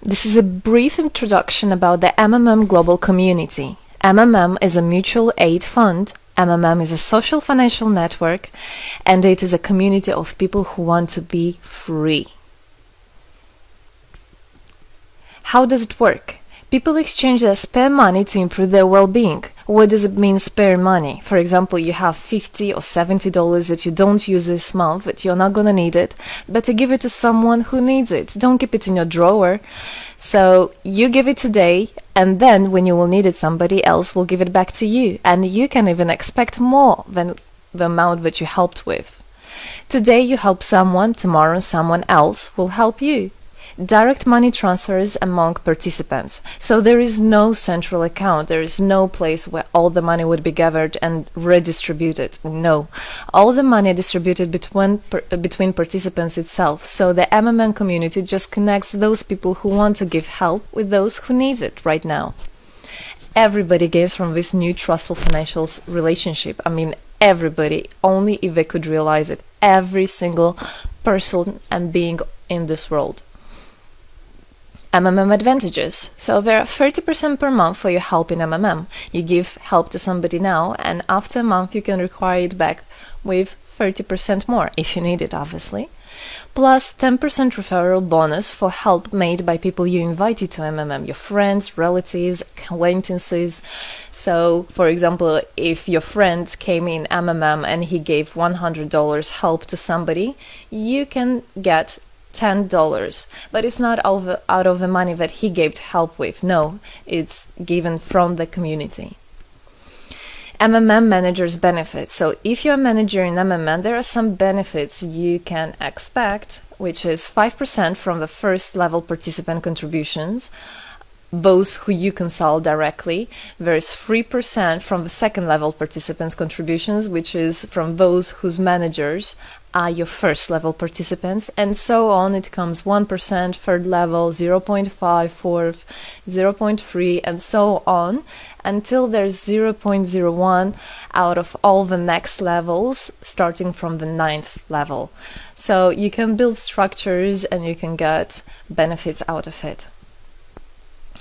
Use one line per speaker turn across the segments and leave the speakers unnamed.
This is a brief introduction about the MMM global community. MMM is a mutual aid fund. MMM is a social financial network, and it is a community of people who want to be free. How does it work? People exchange their spare money to improve their well-being. What does it mean, spare money? For example, you have $50 or $70 that you don't use this month, but you're not gonna need it. Better give it to someone who needs it. Don't keep it in your drawer. So you give it today, and then when you will need it, somebody else will give it back to you. And you can even expect more than the amount that you helped with. Today you help someone, tomorrow someone else will help you. Direct money transfers among participants. So there is no central account. There is no place where all the money would be gathered and redistributed. No. All the money distributed between participants itself. So the MMM community just connects those people who want to give help with those who need it right now. Everybody gains from this new trustful financial relationship. I mean, everybody, only if they could realize it. Every single person and being in this world. MMM advantages. So there are 30% per month for your help in MMM. You give help to somebody now, and after a month you can require it back with 30% more, if you need it, obviously. Plus 10% referral bonus for help made by people you invited to MMM, your friends, relatives, acquaintances. So, for example, if your friend came in MMM and he gave $100 help to somebody, you can get $10, but it's not out of the money that he gave to help with. No, it's given from the community. MMM managers benefits. So if you're a manager in MMM, there are some benefits you can expect, which is 5% from the first level participant contributions, those who you consult directly. There's 3% from the second level participants contributions, which is from those whose managers are your first level participants, and so on. It comes 1%, third level, 0.5, fourth, 0.3, and so on, until there's 0.01 out of all the next levels, starting from the 9th level. So you can build structures and you can get benefits out of it.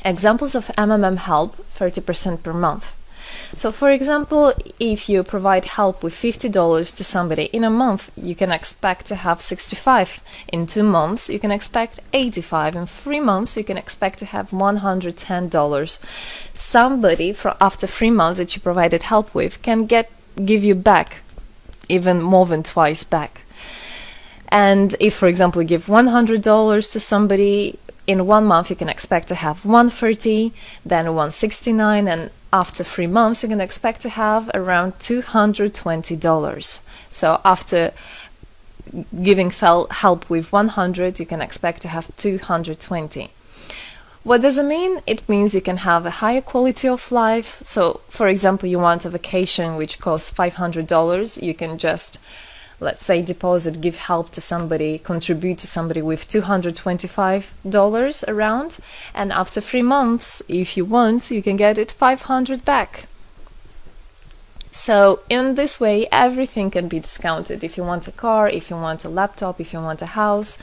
Examples of MMM help, 30% per month. So for example, if you provide help with $50 to somebody in a month, you can expect to have 65. In 2 months, you can expect 85. In 3 months, you can expect to have $110. Somebody after 3 months that you provided help with can give you back even more than twice back. And if, for example, you give $100 to somebody, in 1 month you can expect to have $130, then $169, and after 3 months you can expect to have around $220. So after giving help with 100, you can expect to have 220. What does it mean? It means you can have a higher quality of life. So for example, you want a vacation which costs $500, you can just, let's say, give help to somebody, contribute to somebody with $225 around, and after 3 months, if you want, you can get it 500 back. So in this way, everything can be discounted. If you want a car, if you want a laptop, if you want a house,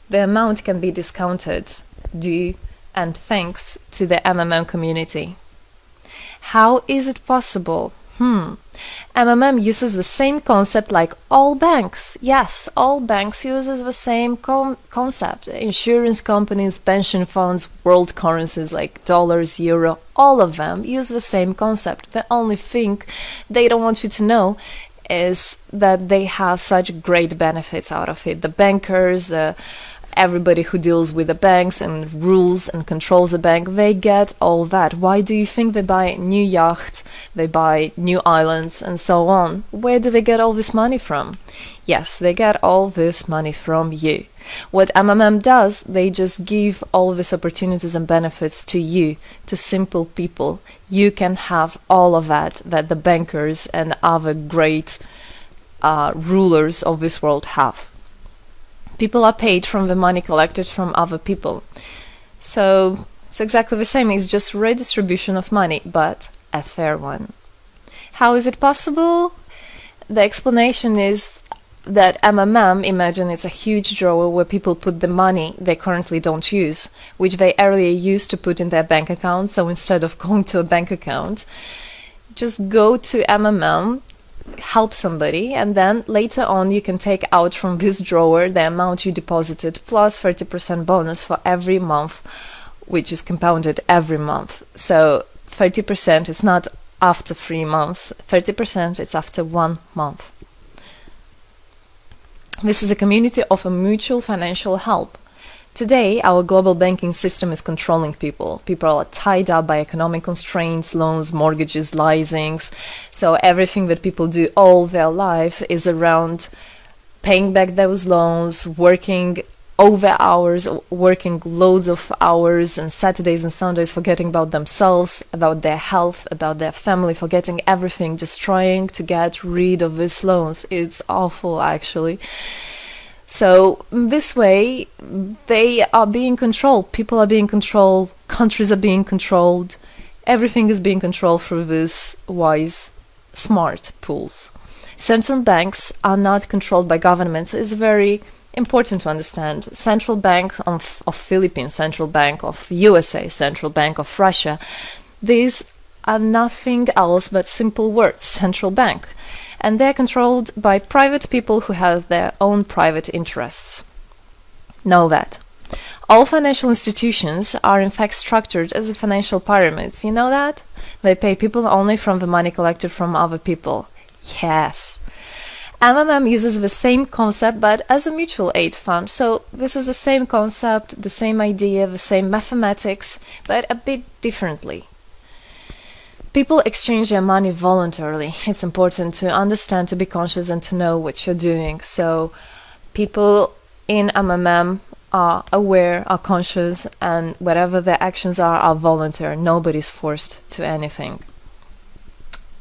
the amount can be discounted due and thanks to the MMM community. How is it possible? MMM uses the same concept like all banks. Yes, all banks uses the same concept. Insurance companies, pension funds, world currencies like dollars, euro, all of them use the same concept. The only thing they don't want you to know is that they have such great benefits out of it. The bankers, everybody who deals with the banks and rules and controls the bank, they get all that. Why do you think they buy new yachts, they buy new islands, and so on? Where do they get all this money from? Yes, they get all this money from you. What MMM does, they just give all these opportunities and benefits to you, to simple people. You can have all of that the bankers and other great rulers of this world have. People are paid from the money collected from other people. So it's exactly the same. It's just redistribution of money, but a fair one. How is it possible? The explanation is that MMM, imagine it's a huge drawer where people put the money they currently don't use, which they earlier used to put in their bank account. So instead of going to a bank account, just go to MMM, help somebody, and then later on you can take out from this drawer the amount you deposited plus 30% bonus for every month, which is compounded every month. So 30% is not after 3 months, 30% is after 1 month. This is a community of a mutual financial help. Today, our global banking system is controlling people. People are tied up by economic constraints, loans, mortgages, leasings. So everything that people do all their life is around paying back those loans, working over hours, working loads of hours and Saturdays and Sundays, forgetting about themselves, about their health, about their family, forgetting everything, just trying to get rid of these loans. It's awful, actually. So this way, they are being controlled. People are being controlled. Countries are being controlled. Everything is being controlled through these wise, smart pools. Central banks are not controlled by governments. It's very important to understand. Central Bank of Philippines, Central Bank of USA, Central Bank of Russia. These are nothing else but simple words, central bank. And they're controlled by private people who have their own private interests. Know that. All financial institutions are in fact structured as financial pyramids. You know that? They pay people only from the money collected from other people. Yes. MMM uses the same concept but as a mutual aid fund. So this is the same concept, the same idea, the same mathematics, but a bit differently. People exchange their money voluntarily. It's important to understand, to be conscious, and to know what you're doing. So people in MMM are aware, are conscious, and whatever their actions are voluntary. Nobody's forced to anything.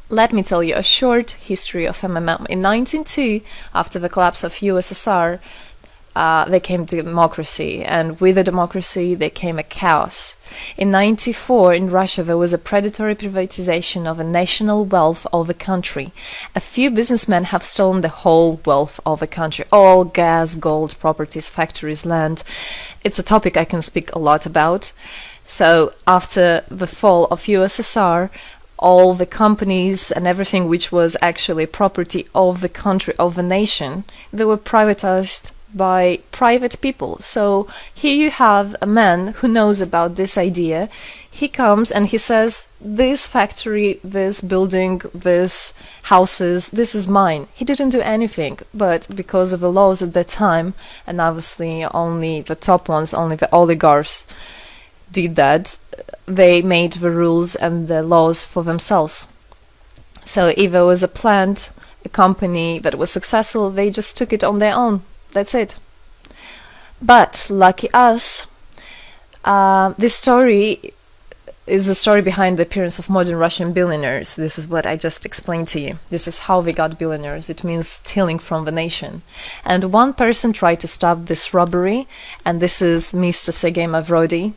Let me tell you a short history of MMM. In 1902, after the collapse of USSR, there came democracy, and with the democracy there came a chaos. In 1994, in Russia, there was a predatory privatization of a national wealth of the country. A few businessmen have stolen the whole wealth of the country, all gas, gold, properties, factories, land. It's a topic I can speak a lot about. So after the fall of USSR, all the companies and everything which was actually property of the country, of the nation, they were privatized by private people. So here you have a man who knows about this idea. He comes and he says, this factory, this building, this houses, this is mine. He didn't do anything, but because of the laws at that time, and obviously only the top ones, only the oligarchs did that, they made the rules and the laws for themselves. So if there was a plant, a company that was successful, they just took it on their own. That's it. But lucky us, this story is the story behind the appearance of modern Russian billionaires. This is what I just explained to you. This is how they got billionaires. It means stealing from the nation. And one person tried to stop this robbery, and this is Mr. Sergei Mavrodi.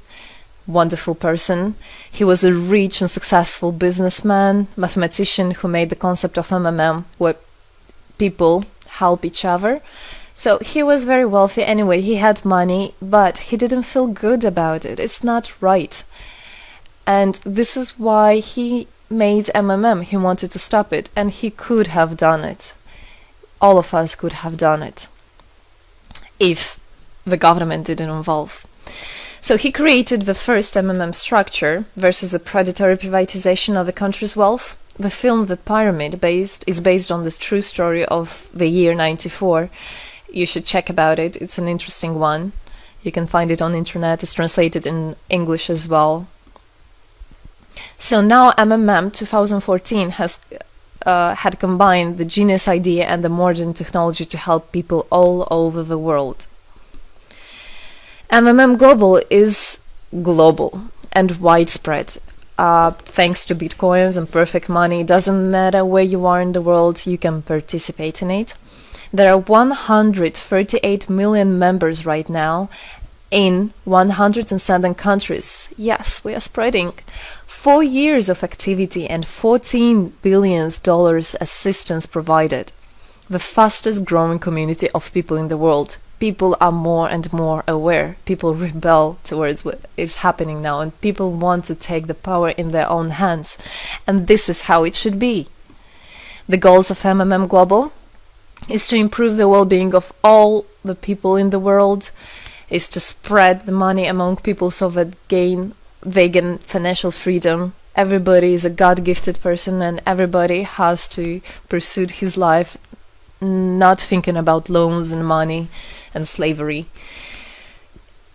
Wonderful person. He was a rich and successful businessman, mathematician who made the concept of MMM, where people help each other. So he was very wealthy anyway, he had money, but he didn't feel good about it. It's not right. And this is why he made MMM. He wanted to stop it, and he could have done it. All of us could have done it if the government didn't involve. So he created the first MMM structure versus the predatory privatization of the country's wealth. The film The Pyramid is based on this true story of the year 94. You should check about it. It's an interesting one. You can find it on internet. It's translated in English as well. So now MMM 2014 has had combined the genius idea and the modern technology to help people all over the world. MMM Global is global and widespread. Thanks to Bitcoins and perfect money, it doesn't matter where you are in the world, you can participate in it. There are 138 million members right now in 107 countries. Yes, we are spreading. 4 years of activity and $14 billion assistance provided. the fastest growing community of people in the world. People are more and more aware. People rebel towards what is happening now, and people want to take the power in their own hands. And this is how it should be. The goals of MMM Global is to improve the well-being of all the people in the world, is to spread the money among people so that they gain financial freedom. Everybody is a God-gifted person, and everybody has to pursue his life not thinking about loans and money and slavery.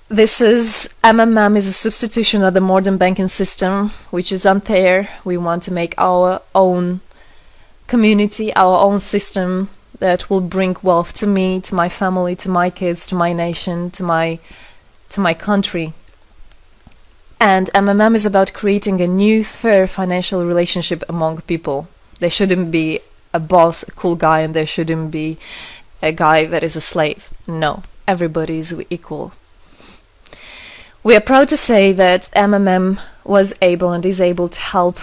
This is MMM is a substitution of the modern banking system, which is unfair. We want to make our own community, our own system that will bring wealth to me, to my family, to my kids, to my nation, to my country. And MMM is about creating a new, fair financial relationship among people. There shouldn't be a boss, a cool guy, and there shouldn't be a guy that is a slave. No, everybody is equal. We are proud to say that MMM was able and is able to help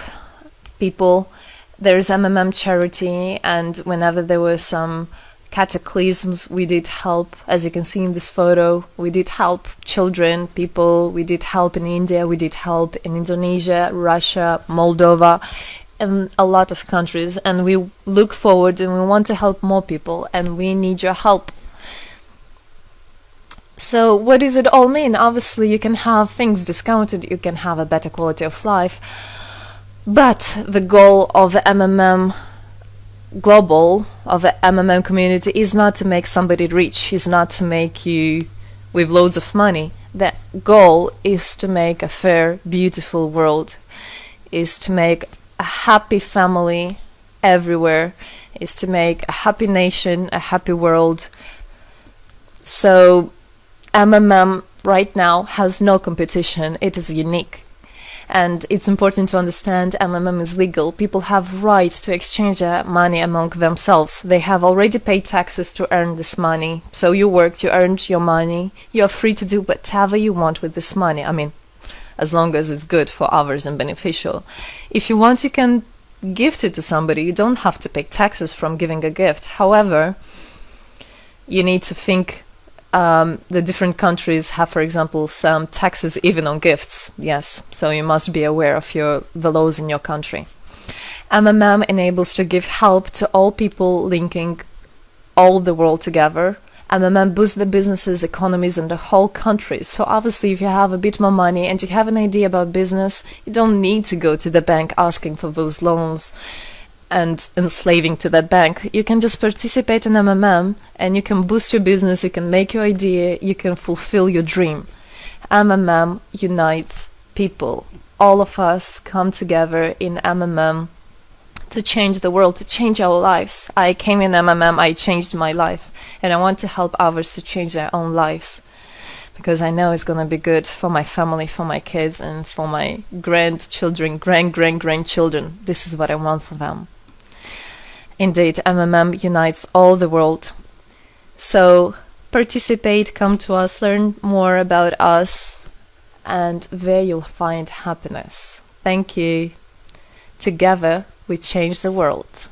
people. There is MMM charity, and whenever there were some cataclysms, we did help. As you can see in this photo, we did help children, people. We did help in India, we did help in Indonesia, Russia, Moldova, and a lot of countries. And we look forward and we want to help more people, and we need your help. So what does it all mean? Obviously, you can have things discounted, you can have a better quality of life, but the goal of the MMM Global, of the MMM community, is not to make somebody rich, is not to make you with loads of money. The goal is to make a fair, beautiful world, is to make a happy family everywhere, is to make a happy nation, a happy world. So MMM right now has no competition, it is unique. And it's important to understand MMM is legal. People have right to exchange their money among themselves. They have already paid taxes to earn this money. So you worked, you earned your money. You're free to do whatever you want with this money. I mean, as long as it's good for others and beneficial. If you want, you can gift it to somebody. You don't have to pay taxes from giving a gift. However, you need to think the different countries have, for example, some taxes even on gifts. Yes, so you must be aware of the laws in your country. MMM enables to give help to all people, linking all the world together. MMM boosts the businesses, economies, and the whole country. So obviously, if you have a bit more money and you have an idea about business, you don't need to go to the bank asking for those loans and enslaving to that bank. You can just participate in MMM and you can boost your business, you can make your idea, you can fulfill your dream. MMM unites people. All of us come together in MMM to change the world, to change our lives. I came in MMM, I changed my life, and I want to help others to change their own lives, because I know it's going to be good for my family, for my kids, and for my grandchildren, grandchildren. This is what I want for them. Indeed, MMM unites all the world. So participate, come to us, learn more about us, and there you'll find happiness. Thank you. Together, we change the world.